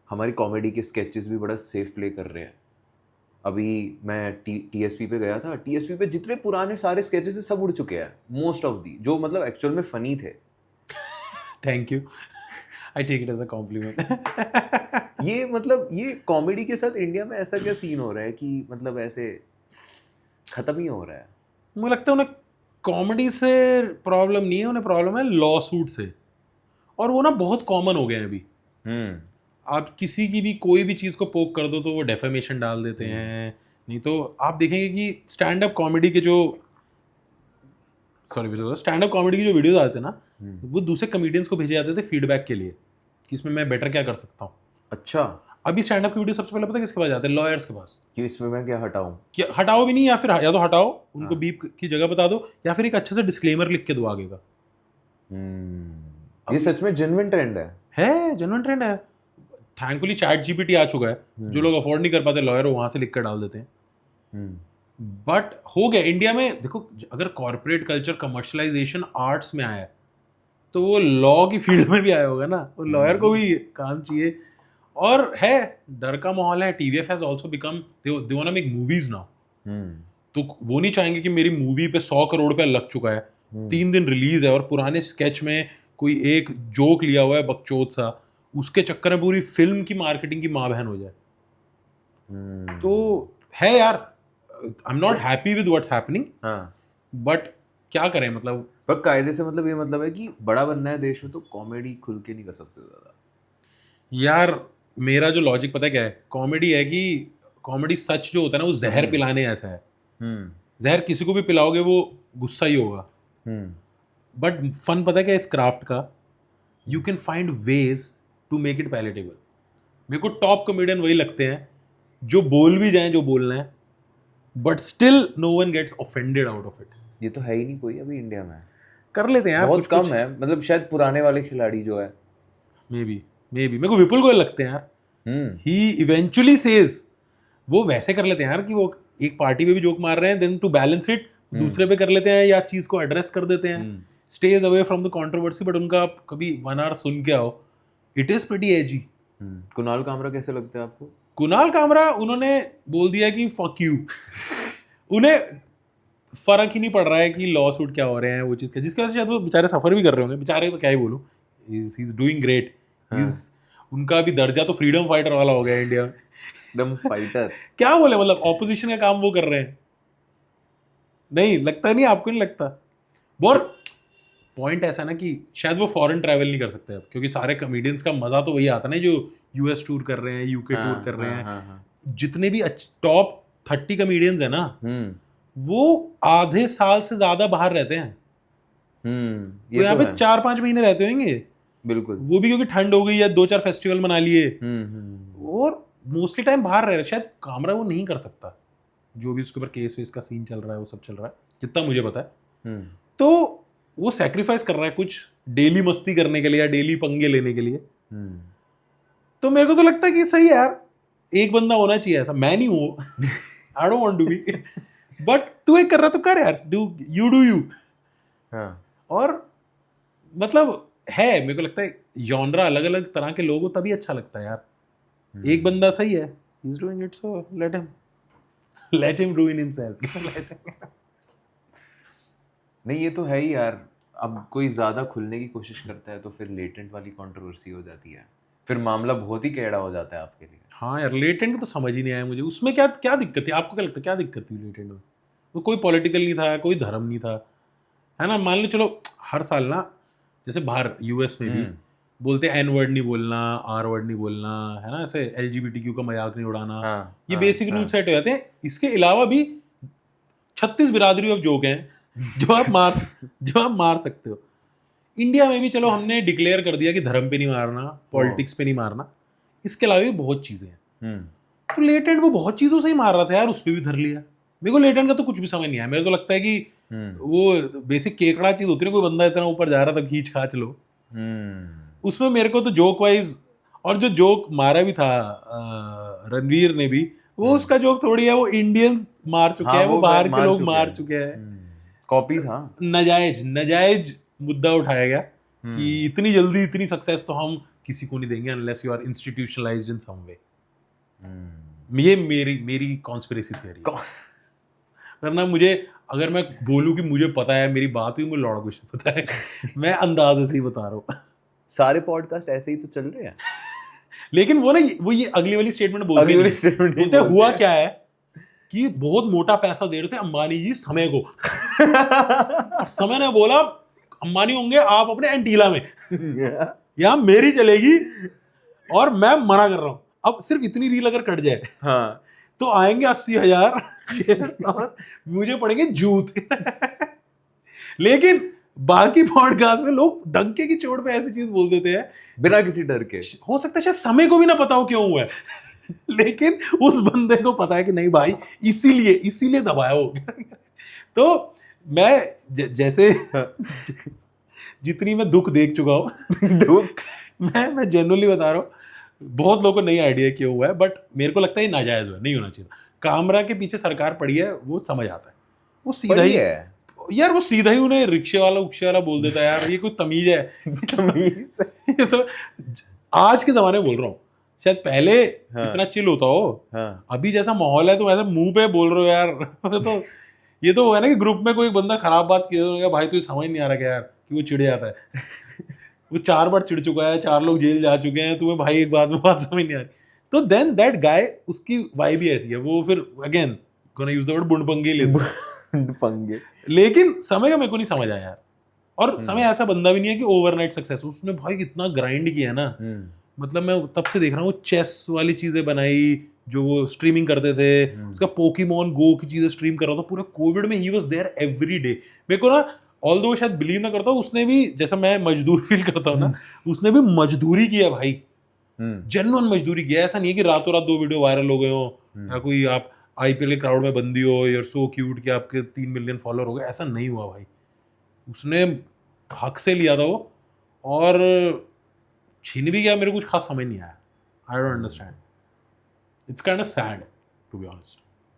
हमारी कॉमेडी के स्केचेस भी बड़ा सेफ प्ले कर रहे हैं। अभी मैं टीएसपी पे गया था, टीएसपी पे जितने पुराने सारे स्केचेस थे सब उड़ चुके हैं, मोस्ट ऑफ दी, जो मतलब एक्चुअल में फनी थे। Thank you, I take it as a compliment. ये मतलब ये कॉमेडी के साथ इंडिया में ऐसा क्या सीन हो रहा है कि मतलब ऐसे खत्म ही हो रहा है? मुझे लगता है उन्हें कॉमेडी से प्रॉब्लम नहीं है, उन्हें प्रॉब्लम है लॉ सूट से, और वो ना बहुत कॉमन हो गए हैं अभी। आप किसी की भी कोई भी चीज़ को पोक कर दो तो वो डेफेमेशन डाल देते हैं। नहीं तो आप देखेंगे कि स्टैंड अप कॉमेडी के जो वीडियोस आते थे ना, वो दूसरे कॉमेडियंस को भेजे जाते थे फीडबैक के लिए कि इसमें मैं बेटर क्या कर सकता हूँ। अच्छा, अभी स्टैंड अप की वीडियो सबसे पहले पता है किसके पास जाते हैं? लॉयर्स के पास। कि इसमें मैं क्या हटाऊं? कि हटाओ भी नहीं, या फिर या तो हटाओ उनको बीप की जगह बता दो, या फिर एक अच्छे से डिस्क्लेमर लिख के दो आगे का। ये सच में जेन्युइन ट्रेंड है, जेन्युइन ट्रेंड है। थैंकफुली चैट जीपीटी आ चुका है, जो लोग अफोर्ड नहीं कर पाते लॉयर वो वहां से लिख कर डाल देते हैं। बट हो गया इंडिया में। देखो, अगर कॉर्पोरेट कल्चर कमर्शलाइजेशन आर्ट्स में आया है तो वो लॉ की फील्ड में भी आया होगा ना, वो लॉयर को भी काम चाहिए। और है, डर का माहौल है। TVF has also become, they want to make movies now. तो वो नहीं चाहेंगे कि मेरी मूवी पे 100 करोड़ रुपया लग चुका है, 3 दिन रिलीज है और पुराने स्केच में कोई एक जोक लिया हुआ है बकचोद सा, उसके चक्कर में पूरी फिल्म की मार्केटिंग की माँ बहन हो जाए। तो है यार, I am not happy with what's happening, but क्या करें मतलब। पर कायदे से मतलब ये मतलब है कि बड़ा बनना है देश में तो कॉमेडी खुल के नहीं कर सकते ज्यादा। यार मेरा जो लॉजिक पता है क्या है, कॉमेडी है कि कॉमेडी सच जो होता है ना वो जहर पिलाने ऐसा है। जहर किसी को भी पिलाओगे वो गुस्सा ही होगा। बट फन पता है क्या इस क्राफ्ट का, you can find ways to make it palatable. मेरे को टॉप कॉमेडियन वही लगते हैं जो बोल भी जाएं जो बोलना है, but still no one gets offended out of it. ये तो है ही नहीं कोई अभी इंडिया में। कर लेते हैं यार, बहुत कम है, मतलब शायद पुराने वाले खिलाड़ी जो है। मे बी मेरे को विपुल गोयल लगते हैं यार। ही इवेंचुअली सेज, वो वैसे कर लेते हैं यार कि वो एक पार्टी पे भी जोक मार रहे हैं, देन टू बैलेंस इट दूसरे पे कर लेते हैं या चीज को एड्रेस कर देते हैं, stays away from the controversy. But उनका आप कभी 1 आवर सुन के आओ, इट इज प्रीटी एजी। कुणाल कामरा कैसे लगता है आपको? कुणाल कामरा, उन्होंने बोल दिया कि फक यू। उन्हें फर्क ही नहीं पड़ रहा है कि लॉ सूट क्या हो रहे हैं, वो चीज़ क्या, जिसकी वजह से शायद वो बेचारे सफर भी कर रहे होंगे। बेचारे तो क्या ही बोलूं, ही इज डूइंग ग्रेट। उनका अभी दर्जा तो फ्रीडम फाइटर वाला हो गया इंडिया में। फ्रीडम फाइटर क्या बोले, मतलब ऑपोजिशन का काम वो कर रहे हैं। नहीं लगता, नहीं आपको नहीं लगता? बहुत पॉइंट ऐसा ना कि शायद वो फॉरेन ट्रैवल नहीं कर सकते अब, क्योंकि सारे कॉमेडियंस का मजा तो वही आता ना जो यूएस टूर कर रहे हैं, यूके टूर कर रहे हैं। जितने भी टॉप 30 कॉमेडियंस है ना, वो आधे साल से ज्यादा बाहर रहते हैं। तो यहाँ पे 4-5 महीने रहते होंगे बिल्कुल, वो भी क्योंकि ठंड हो गई या 2-4 फेस्टिवल मना लिए, और मोस्टली टाइम बाहर रह रहे। शायद कामरा वो नहीं कर सकता, जो भी उसके ऊपर केस वेस का सीन चल रहा है वो सब चल रहा है जितना मुझे पता है। तो वो सैक्रिफाइस कर रहा है कुछ डेली मस्ती करने के लिए या डेली पंगे लेने के लिए। तो मेरे को तो लगता है कि सही है यार, एक बंदा होना चाहिए ऐसा। मैं नहीं हूँ, I don't want to be, but तू एक कर रहा तो कर यार, डू यू। और मतलब है, मेरे को लगता है जॉनरा अलग अलग तरह के लोग हो तभी अच्छा लगता है यार। एक बंदा सही है, he is doing it, so let him रूइन himself. नहीं ये तो है ही यार। अब कोई ज्यादा खुलने की कोशिश करता है तो फिर लेटेंट वाली कंट्रोवर्सी हो जाती है, फिर मामला बहुत ही कैड़ा हो जाता है आपके लिए। हाँ यार, लेटेंट का तो समझ ही नहीं आया मुझे, उसमें क्या क्या दिक्कत थी? आपको क्या लगता है क्या दिक्कत थी लेटेंट में? वो कोई पॉलिटिकल नहीं था, कोई धर्म नहीं था, है ना। मान लो चलो हर साल ना, जैसे बाहर यूएस में भी बोलते हैं एन वर्ड नहीं बोलना, आर वर्ड नहीं बोलना, है ना, ऐसे एलजीबीटीक्यू का मजाक नहीं उड़ाना। ये बेसिक रूल सेट हो जाते हैं। इसके अलावा भी 36 बिरादरी ऑफ जोक हैं जो आप मार सकते हो। इंडिया में भी चलो हमने डिक्लेयर कर दिया कि धर्म पे नहीं मारना, पॉलिटिक्स पे नहीं मारना, इसके अलावा भी बहुत चीजें हैं। तो लेटेंट वो बहुत चीजों से ही मार रहा था यार, उस पर भी धर लिया। मेरे को लेटेंट का तो कुछ भी समझ नहीं आया। मेरे को लगता है कि वो बेसिक केकड़ा चीज होती है, कोई बंदा इतना ऊपर जा रहा था खींच खाच लो। उसमें मेरे को तो जोक वाइज, और जो जोक मारा भी था रणवीर ने भी, वो उसका जोक थोड़ी है, वो इंडियंस मार चुके हैं, वो बाहर के लोग मार चुके हैं, कॉपी था। नजायज मुद्दा उठाया गया कि इतनी जल्दी इतनी सक्सेस तो हम किसी को नहीं देंगे अनलेस यू आर इंस्टीट्यूशनलाइज्ड इन सम वे। हम्म। ये मेरी कॉन्स्पिरेसी थियरी है। वरना मुझे अगर मैं बोलूं कि मुझे पता है, मेरी बात हुई, मुझे लौड़ा कुछ नहीं पता है। मैं अंदाजे से ही बता रहा हूँ। सारे पॉडकास्ट ऐसे ही तो चल रहे हैं। लेकिन वो ये अगली वाली स्टेटमेंट बोलते अगली वाली नहीं। statement नहीं बोलते बोलते। हुआ क्या है कि बहुत मोटा पैसा दे रहे थे अंबानी जी समय को, और समय ने बोला अंबानी होंगे आप अपने एंटीला में, यहाँ मेरी चलेगी और मैं मना कर रहा हूँ। अब सिर्फ इतनी रील अगर कट जाए हाँ, तो आएंगे 80,000 शेयर्स और मुझे पड़ेंगे जूत। लेकिन बाकी पॉडकास्ट में लोग डंके की चोट पे ऐसी चीज बोल देते हैं बिना किसी डर के। हो सकता है शायद समय को भी ना पता हो क्यों हुआ है। लेकिन उस बंदे को पता है कि नहीं भाई इसीलिए दबाया हो। तो मैं जैसे जितनी मैं दुख देख चुका हूँ दुख, मैं जनरली बता रहा हूँ, बहुत लोगों को नहीं आइडिया क्यों हुआ है, बट मेरे को लगता है ये नाजायज हुआ है, नहीं होना चाहिए। कामरा के पीछे सरकार पड़ी है, वो समझ आता है, वो सीधा ही है यार, वो सीधा ही उन्हें रिक्शे वाला बोल देता है यार, ये कोई तमीज है। तमीज। ये तो आज के जमाने में बोल रहा हूँ, शायद पहले हाँ। इतना चिल होता हो, हाँ, अभी जैसा माहौल है तो ऐसे मुंह पे बोल रहे हो यार। तो ये तो है ना कि ग्रुप में कोई बंदा खराब बात किया भाई, तुझे समझ नहीं आ रहा क्या यार, कि वो चिढ़ जाता है। वो 4 बार चिढ़ चुका है, 4 लोग जेल जा चुके हैं, तुम्हें भाई एक बात में बात समझ नहीं आ रही। तो देन दैट गाय, उसकी वाइब ही ऐसी है, वो फिर again gonna use the word बुंडपंगी लेता है। पंगे। लेकिन समय का मेरे को नहीं समझ आया यार। और समय ऐसा बंदा भी नहीं है कि ओवरनाइट सक्सेस, उसने भाई इतना ग्राइंड किया है ना। मतलब मैं तब से देख रहा हूँ, चेस वाली चीजें बनाई जो वो स्ट्रीमिंग करते थे, उसका पोकेमॉन गो की चीजें स्ट्रीम कर रहा था पूरे कोविड में, he was there every day. मेरे को ना, ऑल्दो शायद बिलीव ना करता हूँ, उसने भी, जैसा मैं मजदूर फील करता हूँ ना, उसने भी मजदूरी किया भाई, जेन्युइन मजदूरी किया। ऐसा नहीं है कि रातों रात 2 वीडियो वायरल हो गए हो, या कोई आप आईपीएल के क्राउड में बंदी हो, यार सो क्यूट कि आपके 3 मिलियन फॉलोअर हो गए, ऐसा नहीं हुआ भाई। उसने हक से लिया था वो, और छीन भी गया, मेरे को कुछ खास समझ नहीं आया। I don't understand, it's kind of sad to be honest.